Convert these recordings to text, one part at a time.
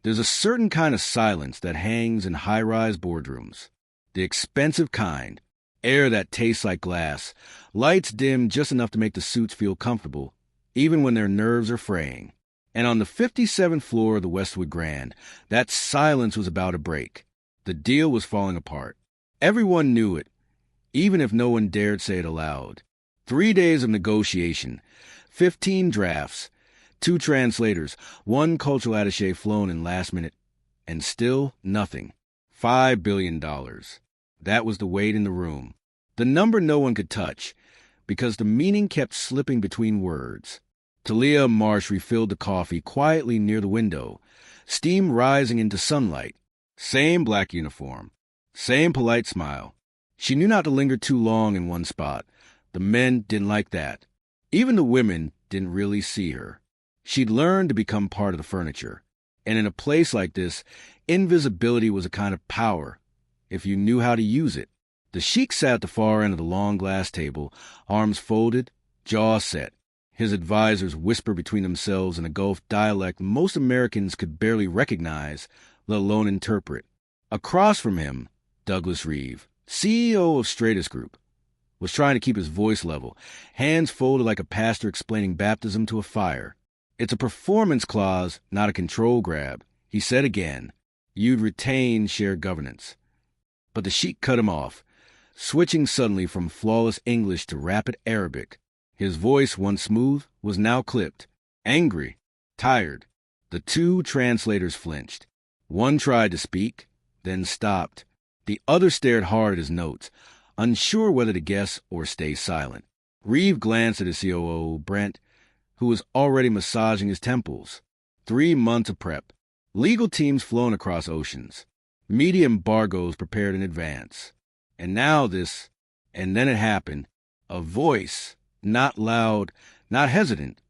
There's a certain kind of silence that hangs in high-rise boardrooms. The expensive kind. Air that tastes like glass. Lights dim just enough to make the suits feel comfortable, even when their nerves are fraying. And on the 57th floor of the Westwood Grand, that silence was about to break. The deal was falling apart. Everyone knew it, even if no one dared say it aloud. 3 days of negotiation, 15 drafts, 2 translators, 1 cultural attaché flown in last minute, and still nothing. $5 billion. That was the weight in the room. The number no one could touch, because the meaning kept slipping between words. Thalia Marsh refilled the coffee quietly near the window, steam rising into sunlight. Same black uniform, same polite smile. She knew not to linger too long in one spot. The men didn't like that. Even the women didn't really see her. She'd learned to become part of the furniture. And in a place like this, invisibility was a kind of power, if you knew how to use it. The sheik sat at the far end of the long glass table, arms folded, jaw set. His advisors whispered between themselves in a Gulf dialect most Americans could barely recognize, let alone interpret. Across from him, Douglas Reeve, CEO of Stratus Group, was trying to keep his voice level, hands folded like a pastor explaining baptism to a fire. It's a performance clause, not a control grab. He said again, you'd retain shared governance. But the sheik cut him off, switching suddenly from flawless English to rapid Arabic. His voice, once smooth, was now clipped, angry, tired. The 2 translators flinched. One tried to speak, then stopped. The other stared hard at his notes, unsure whether to guess or stay silent. Reeve glanced at his COO, Brent, who was already massaging his temples. 3 months of prep. Legal teams flown across oceans. Media embargoes prepared in advance. And now this, and then it happened. A voice, not loud, not hesitant,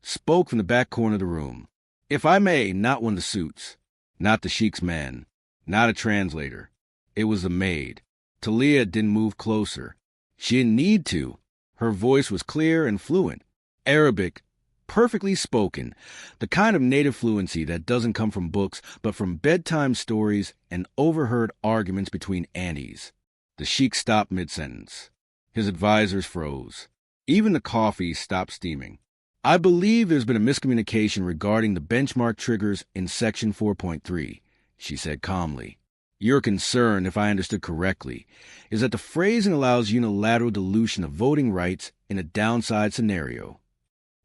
spoke from the back corner of the room. If I may, not one of the suits, not the sheik's man, not a translator. It was the maid. Thalia didn't move closer. She didn't need to. Her voice was clear and fluent. Arabic, perfectly spoken, the kind of native fluency that doesn't come from books, but from bedtime stories and overheard arguments between aunties. The sheik stopped mid-sentence. His advisors froze. Even the coffee stopped steaming. I believe there's been a miscommunication regarding the benchmark triggers in Section 4.3, she said calmly. Your concern, if I understood correctly, is that the phrasing allows unilateral dilution of voting rights in a downside scenario.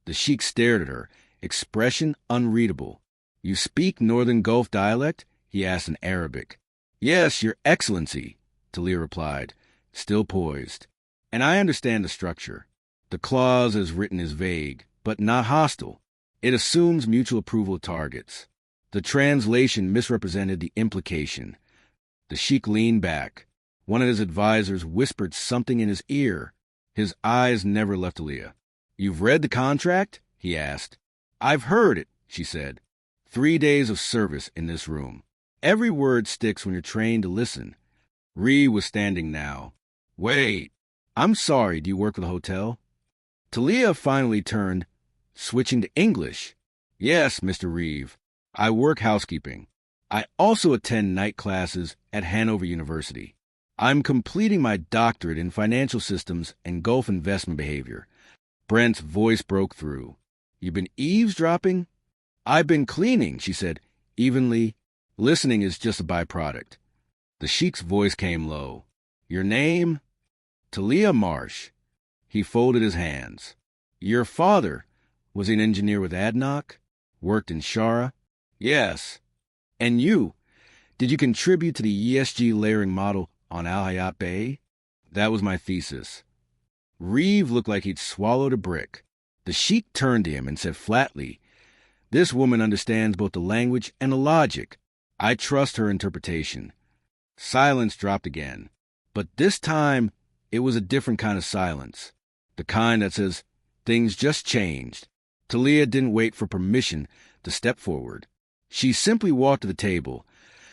The sheik stared at her, expression unreadable. You speak Northern Gulf dialect? He asked in Arabic. Yes, Your Excellency, Thalia replied, still poised. And I understand the structure. The clause as written is vague, but not hostile. It assumes mutual approval of targets. The translation misrepresented the implication. The sheik leaned back. One of his advisors whispered something in his ear. His eyes never left Thalia. You've read the contract? He asked. I've heard it, she said. 3 days of service in this room. Every word sticks when you're trained to listen. Reeve was standing now. Wait. I'm sorry, do you work for the hotel? Thalia finally turned, switching to English. Yes, Mr. Reeve. I work housekeeping. I also attend night classes at Hanover University. I'm completing my doctorate in financial systems and Gulf investment behavior. Brent's voice broke through. You've been eavesdropping? I've been cleaning, she said, evenly. Listening is just a byproduct. The sheik's voice came low. Your name? Thalia Marsh. He folded his hands. Your father, was he an engineer with ADNOC? Worked in Shara? Yes. And you, did you contribute to the ESG layering model on Al Hayat Bay? That was my thesis. Reeve looked like he'd swallowed a brick. The sheik turned to him and said flatly, This woman understands both the language and the logic. I trust her interpretation. Silence dropped again. But this time, it was a different kind of silence. The kind that says, things just changed. Thalia didn't wait for permission to step forward. She simply walked to the table,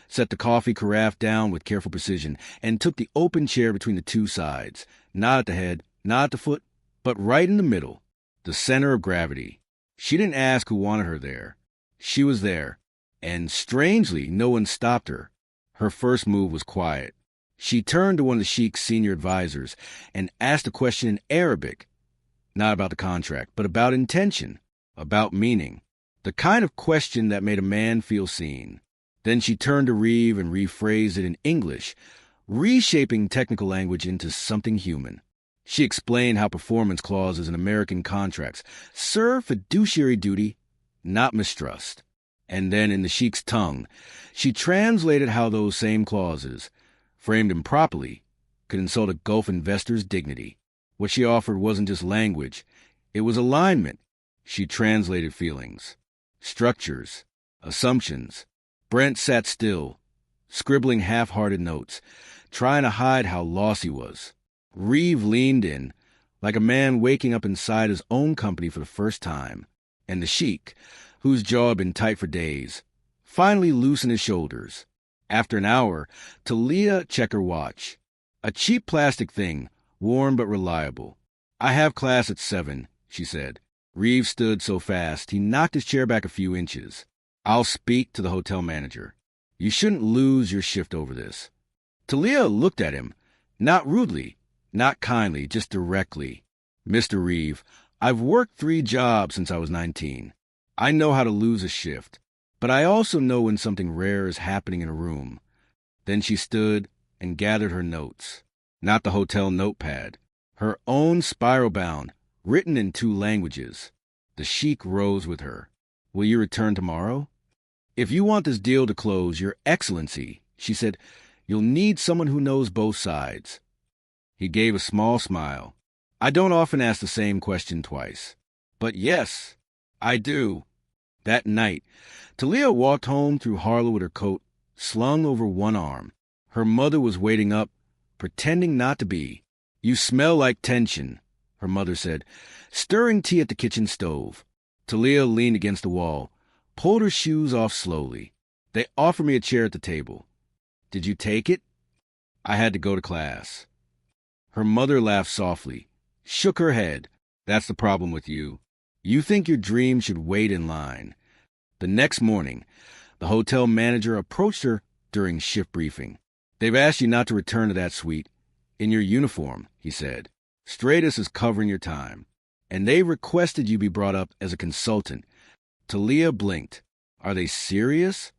set the coffee carafe down with careful precision, and took the open chair between the 2 sides, not at the head, not at the foot, but right in the middle, the center of gravity. She didn't ask who wanted her there. She was there, And strangely, no one stopped her. Her first move was quiet. She turned to one of the sheik's senior advisors and asked a question in Arabic, not about the contract, but about intention, about meaning, the kind of question that made a man feel seen. Then she turned to Reeve and rephrased it in English, reshaping technical language into something human. She explained how performance clauses in American contracts serve fiduciary duty, not mistrust. And then, in the sheik's tongue, she translated how those same clauses, framed improperly, could insult a Gulf investor's dignity. What she offered wasn't just language, it was alignment. She translated feelings, structures, assumptions. Brent sat still, scribbling half-hearted notes, trying to hide how lost he was. Reeve leaned in, like a man waking up inside his own company for the first time, and the sheik, whose jaw had been tight for days, finally loosened his shoulders. After an hour, Thalia checked her watch. A cheap plastic thing, worn but reliable. "I have class at 7, she said. Reeve stood so fast, he knocked his chair back a few inches. "I'll speak to the hotel manager. You shouldn't lose your shift over this." Thalia looked at him, not rudely, not kindly, just directly. "Mr. Reeve, I've worked 3 jobs since I was 19. I know how to lose a shift, but I also know when something rare is happening in a room." Then she stood and gathered her notes. Not the hotel notepad. Her own spiral-bound, written in 2 languages. The sheik rose with her. "Will you return tomorrow?" "If you want this deal to close, Your Excellency," she said, "you'll need someone who knows both sides." He gave a small smile. "I don't often ask the same question twice. But yes, I do." That night, Thalia walked home through Harlow with her coat slung over one arm. Her mother was waiting up, pretending not to be. "You smell like tension," her mother said, stirring tea at the kitchen stove. Thalia leaned against the wall, pulled her shoes off slowly. "They offered me a chair at the table. Did you take it?" "I had to go to class." Her mother laughed softly, shook her head. "That's the problem with you. You think your dream should wait in line." The next morning, the hotel manager approached her during shift briefing. "They've asked you not to return to that suite in your uniform," he said. "Stratus is covering your time, and they requested you be brought up as a consultant." Thalia blinked. "Are they serious?"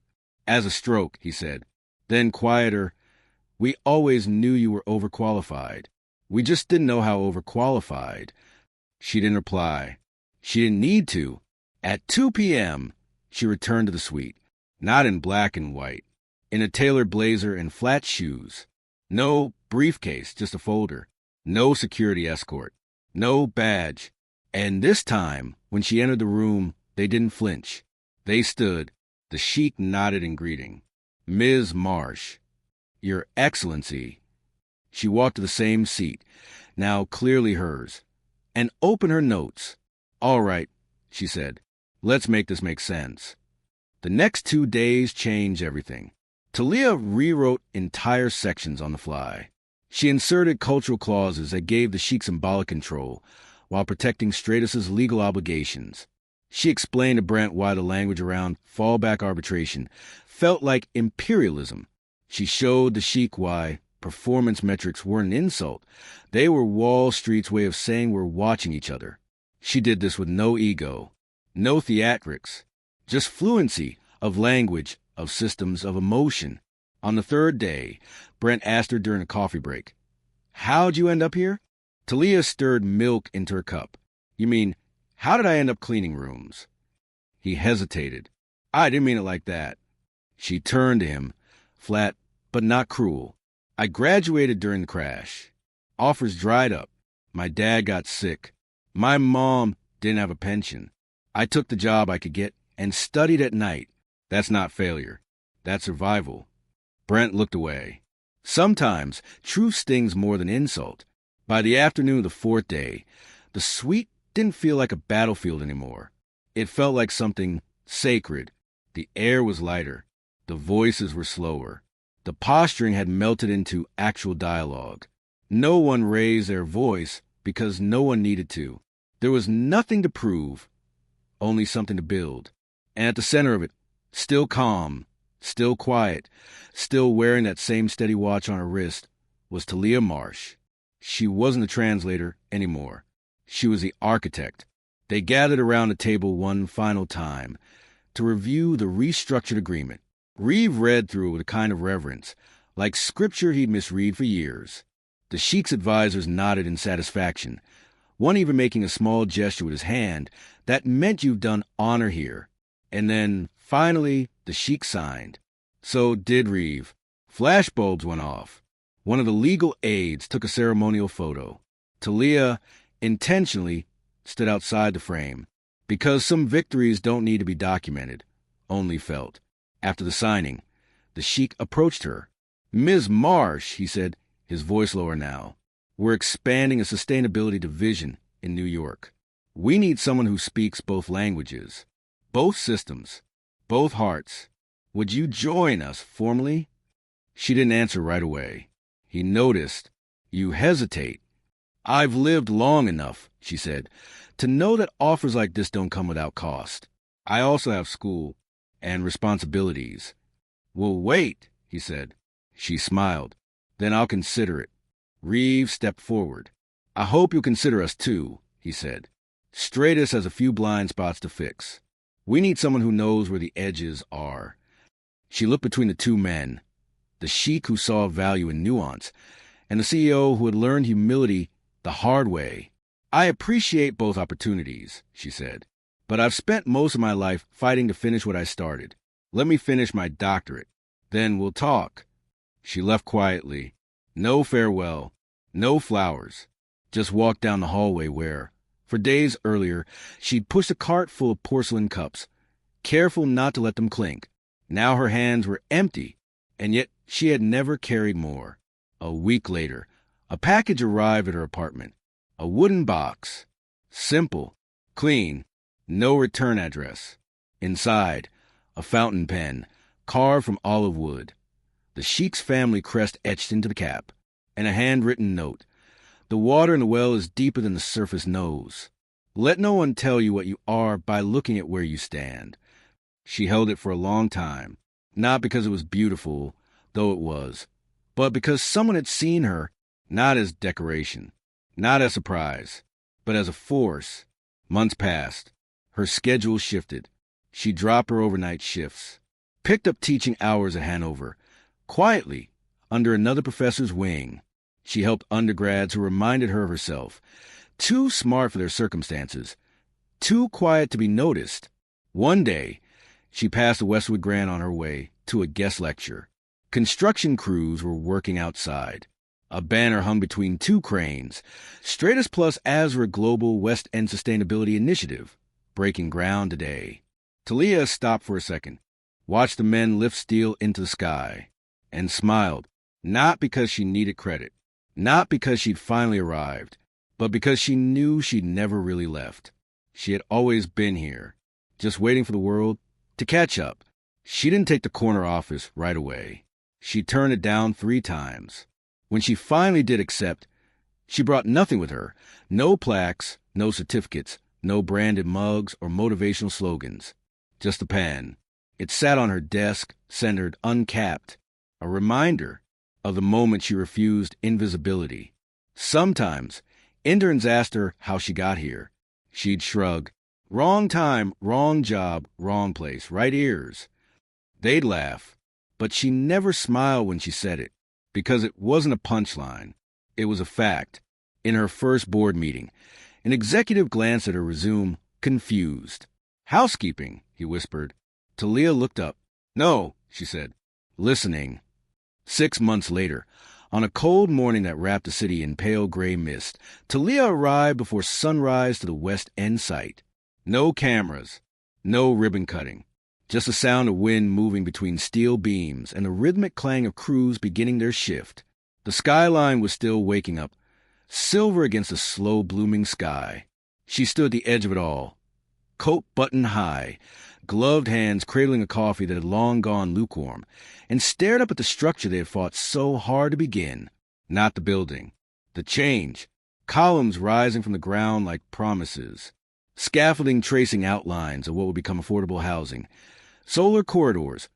"As a stroke," he said. Then, quieter, "We always knew you were overqualified. We just didn't know how overqualified." She didn't reply. She didn't need to. At 2 p.m., she returned to the suite, not in black and white, in a tailored blazer and flat shoes. No briefcase, just a folder. No security escort. No badge. And this time, when she entered the room, they didn't flinch. They stood. The sheik nodded in greeting. "Ms. Marsh." "Your Excellency." She walked to the same seat, now clearly hers, and opened her notes. "All right," she said. "Let's make this make sense." The next 2 days changed everything. Thalia rewrote entire sections on the fly. She inserted cultural clauses that gave the sheik symbolic control while protecting Stratus's legal obligations. She explained to Brent why the language around fallback arbitration felt like imperialism. She showed the sheik why performance metrics weren't an insult. They were Wall Street's way of saying we're watching each other. She did this with no ego, no theatrics, just fluency of language, of systems, of emotion. On the 3rd day, Brent asked her during a coffee break, "How'd you end up here?" Thalia stirred milk into her cup. "You mean, how did I end up cleaning rooms?" He hesitated. "I didn't mean it like that." She turned to him, flat but not cruel. "I graduated during the crash. Offers dried up. My dad got sick. My mom didn't have a pension. I took the job I could get and studied at night. That's not failure. That's survival." Brent looked away. Sometimes truth stings more than insult. By the afternoon of the 4th day, the suite didn't feel like a battlefield anymore. It felt like something sacred. The air was lighter. The voices were slower. The posturing had melted into actual dialogue. No one raised their voice because no one needed to. There was nothing to prove, only something to build. And at the center of it, Still calm, still quiet, still wearing that same steady watch on her wrist, was Thalia Marsh. She wasn't the translator anymore. She was the architect. They gathered around the table one final time to review the restructured agreement. Reeve read through it with a kind of reverence, like scripture he'd misread for years. The sheik's advisors nodded in satisfaction, one even making a small gesture with his hand that meant you've done honor here. And then, finally, the sheik signed. So did Reeve. Flashbulbs went off. One of the legal aides took a ceremonial photo. Thalia intentionally stood outside the frame, because some victories don't need to be documented, only felt. After the signing, the sheik approached her. "Ms. Marsh," he said, his voice lower now, "we're expanding a sustainability division in New York. We need someone who speaks both languages, both systems, both hearts. Would you join us formally?" She didn't answer right away. He noticed. "You hesitate." "I've lived long enough," she said, "to know that offers like this don't come without cost. I also have school and responsibilities." "Well, wait," he said. She smiled. "Then I'll consider it." Reeve stepped forward. "I hope you'll consider us too," he said. "Stratus has a few blind spots to fix. We need someone who knows where the edges are." She looked between the two men, the sheik who saw value in nuance, and the CEO who had learned humility the hard way. "I appreciate both opportunities," she said, "but I've spent most of my life fighting to finish what I started. Let me finish my doctorate. Then we'll talk." She left quietly. No farewell, no flowers. Just walked down the hallway where, for days earlier, she'd pushed a cart full of porcelain cups, careful not to let them clink. Now her hands were empty, and yet she had never carried more. A week later, a package arrived at her apartment. A wooden box. Simple, clean, no return address. Inside, a fountain pen, carved from olive wood. The sheik's family crest etched into the cap, and a handwritten note. "The water in the well is deeper than the surface knows. Let no one tell you what you are by looking at where you stand." She held it for a long time, not because it was beautiful, though it was, but because someone had seen her, not as decoration, not as surprise, but as a force. Months passed. Her schedule shifted. She dropped her overnight shifts, picked up teaching hours at Hanover, quietly, under another professor's wing. She helped undergrads who reminded her of herself, too smart for their circumstances, too quiet to be noticed. One day, she passed the Westwood Grant on her way to a guest lecture. Construction crews were working outside. A banner hung between two cranes, Stratus Plus Azra Global West End Sustainability Initiative, breaking ground today. Thalia stopped for a second, watched the men lift steel into the sky, and smiled, not because she needed credit, not because she'd finally arrived, but because she knew she'd never really left. She had always been here, just waiting for the world to catch up. She didn't take the corner office right away. She turned it down 3 times. When she finally did accept, she brought nothing with her. No plaques, no certificates, no branded mugs or motivational slogans. Just a pen. It sat on her desk, centered, uncapped. A reminder of the moment she refused invisibility. Sometimes, interns asked her how she got here. She'd shrug. Wrong time, wrong job, wrong place, right ears. They'd laugh, but she never smiled when she said it, because it wasn't a punchline. It was a fact. In her first board meeting, an executive glanced at her resume, confused. "Housekeeping," he whispered. Thalia looked up. "No," she said, listening. 6 months later, on a cold morning that wrapped the city in pale gray mist, Thalia arrived before sunrise to the West End site. No cameras, no ribbon cutting, just the sound of wind moving between steel beams and the rhythmic clang of crews beginning their shift. The skyline was still waking up, silver against the slow-blooming sky. She stood at the edge of it all, coat buttoned high, gloved hands cradling a coffee that had long gone lukewarm, and stared up at the structure they had fought so hard to begin. Not the building. The change. Columns rising from the ground like promises. Scaffolding tracing outlines of what would become affordable housing. solar corridors,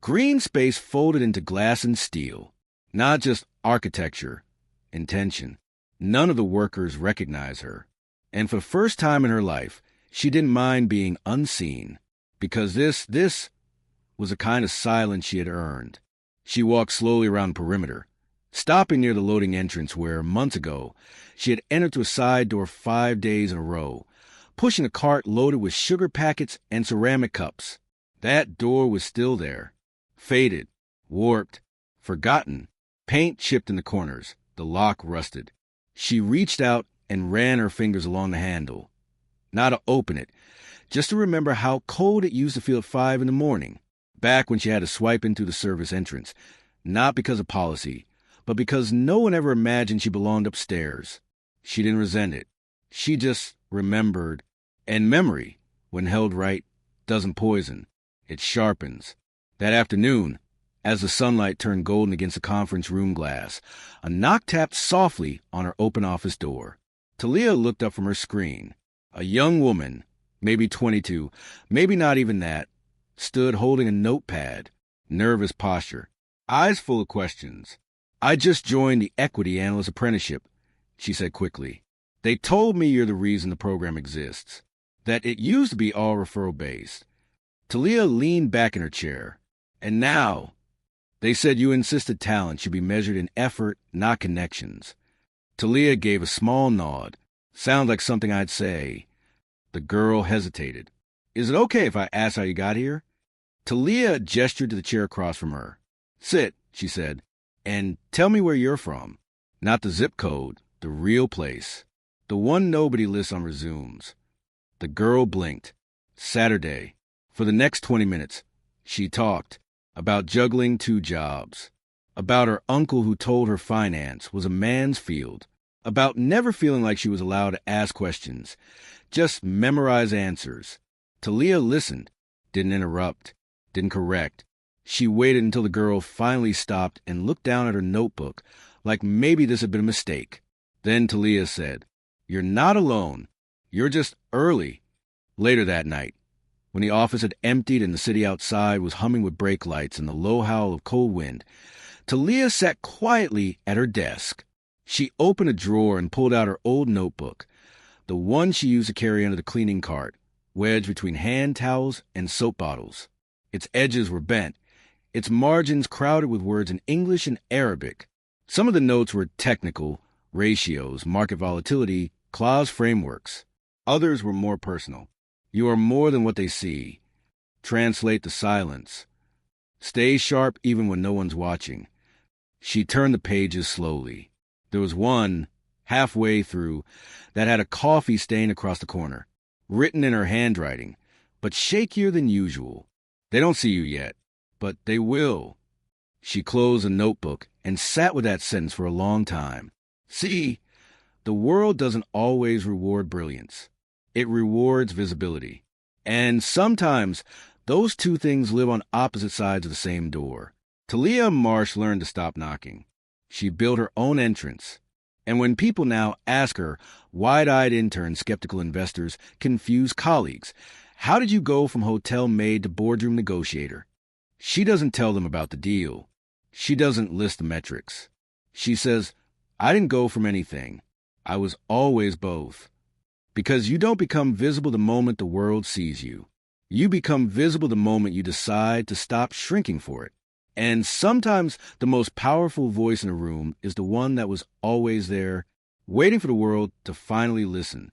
green space folded into glass and steel. Not just architecture, intention. None of the workers recognized her. And for the first time in her life, she didn't mind being unseen, because this was a kind of silence she had earned. She walked slowly around the perimeter, stopping near the loading entrance where, months ago, she had entered through a side door 5 days in a row, pushing a cart loaded with sugar packets and ceramic cups. That door was still there, faded, warped, forgotten, paint chipped in the corners, the lock rusted. She reached out and ran her fingers along the handle, not to open it, just to remember how cold it used to feel at 5 in the morning, back when she had to swipe into the service entrance, not because of policy, but because no one ever imagined she belonged upstairs. She didn't resent it. She just remembered. And memory, when held right, doesn't poison. It sharpens. That afternoon, as the sunlight turned golden against the conference room glass, a knock tapped softly on her open office door. Thalia looked up from her screen. A young woman, maybe 22, maybe not even that, stood holding a notepad, nervous posture, eyes full of questions. "I just joined the equity analyst apprenticeship," she said quickly. "They told me you're the reason the program exists, that it used to be all referral-based." Thalia leaned back in her chair. "And now, they said you insisted talent should be measured in effort, not connections." Thalia gave a small nod. "Sounds like something I'd say." The girl hesitated. "Is it okay if I ask how you got here?" Thalia gestured to the chair across from her. "Sit," she said, "and tell me where you're from. Not the zip code, the real place. The one nobody lists on resumes." The girl blinked. Saturday. For the next 20 minutes, she talked about juggling 2 jobs, about her uncle who told her finance was a man's field, about never feeling like she was allowed to ask questions, just memorize answers. Thalia listened, didn't interrupt, didn't correct. She waited until the girl finally stopped and looked down at her notebook like maybe this had been a mistake. Then Thalia said, "You're not alone. You're just early." Later that night, when the office had emptied and the city outside was humming with brake lights and the low howl of cold wind, Thalia sat quietly at her desk. She opened a drawer and pulled out her old notebook, the one she used to carry under the cleaning cart, wedged between hand towels and soap bottles. Its edges were bent, its margins crowded with words in English and Arabic. Some of the notes were technical, ratios, market volatility, clause frameworks. Others were more personal. "You are more than what they see. Translate the silence. Stay sharp even when no one's watching." She turned the pages slowly. There was one, halfway through, that had a coffee stain across the corner, written in her handwriting, but shakier than usual. "They don't see you yet, but they will." She closed the notebook and sat with that sentence for a long time. See, the world doesn't always reward brilliance. It rewards visibility. And sometimes those 2 things live on opposite sides of the same door. Thalia Marsh learned to stop knocking. She built her own entrance. And when people now ask her, wide-eyed interns, skeptical investors, confused colleagues, "How did you go from hotel maid to boardroom negotiator?" she doesn't tell them about the deal. She doesn't list the metrics. She says, "I didn't go from anything. I was always both." Because you don't become visible the moment the world sees you. You become visible the moment you decide to stop shrinking for it. And sometimes the most powerful voice in a room is the one that was always there, waiting for the world to finally listen.